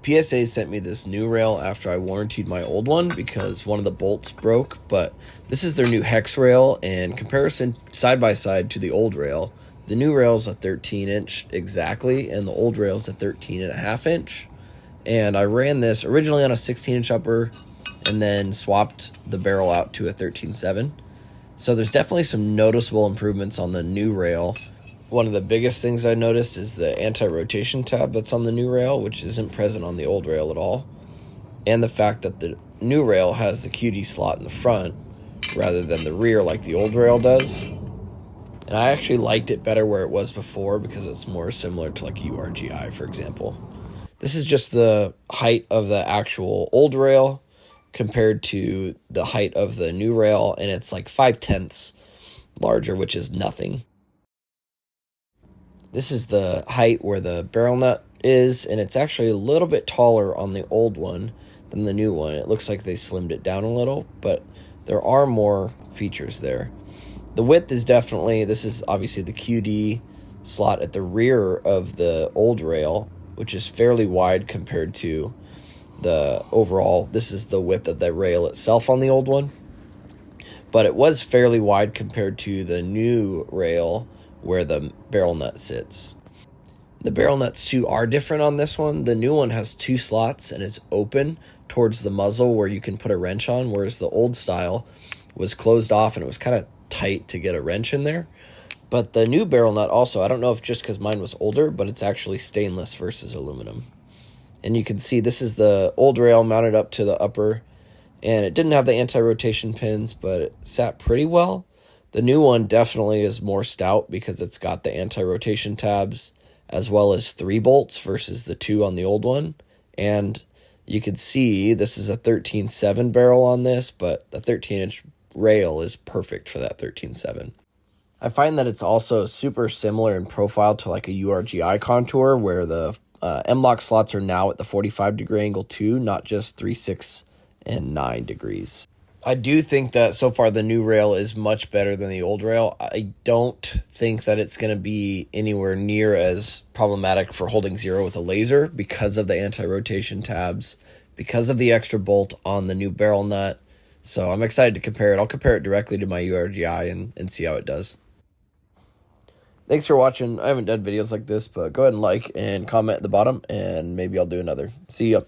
PSA sent me this new rail after I warrantied my old one because one of the bolts broke, but this is their new Hex Rail, and comparison side by side to the old rail, the new rail is a 13-inch exactly, and the old rail is a 13.5-inch. And I ran this originally on a 16-inch upper and then swapped the barrel out to a 13.7. So there's definitely some noticeable improvements on the new rail. One of the biggest things I noticed is the anti-rotation tab that's on the new rail, which isn't present on the old rail at all. And the fact that the new rail has the QD slot in the front rather than the rear like the old rail does. And I actually liked it better where it was before because it's more similar to like a URGI, for example. This is just the height of the actual old rail compared to the height of the new rail, and it's like 5/10 larger, which is nothing. This is the height where the barrel nut is, and it's actually a little bit taller on the old one than the new one. It looks like they slimmed it down a little, but there are more features there. The width is definitely, this is obviously the QD slot at the rear of the old rail, which is fairly wide compared to the overall. This is the width of the rail itself on the old one, but it was fairly wide compared to the new rail where the barrel nut sits. The barrel nuts too are different on this one. The new one has 2 slots and it's open towards the muzzle where you can put a wrench on, whereas the old style was closed off and it was kind of tight to get a wrench in there. But the new barrel nut also, I don't know if just because mine was older, but it's actually stainless versus aluminum. And you can see this is the old rail mounted up to the upper, and it didn't have the anti-rotation pins, but it sat pretty well. The new one definitely is more stout because it's got the anti-rotation tabs as well as 3 bolts versus the 2 on the old one. And you can see this is a 13.7 barrel on this, but the 13-inch rail is perfect for that 13.7. I find that it's also super similar in profile to like a URGI contour where the M-LOK slots are now at the 45-degree angle too, not just 3, 6, and 9 degrees. I do think that so far the new rail is much better than the old rail. I don't think that it's going to be anywhere near as problematic for holding zero with a laser because of the anti-rotation tabs, because of the extra bolt on the new barrel nut. So I'm excited to compare it. I'll compare it directly to my URGI and see how it does. Thanks for watching. I haven't done videos like this, but go ahead and like and comment at the bottom, and maybe I'll do another. See ya.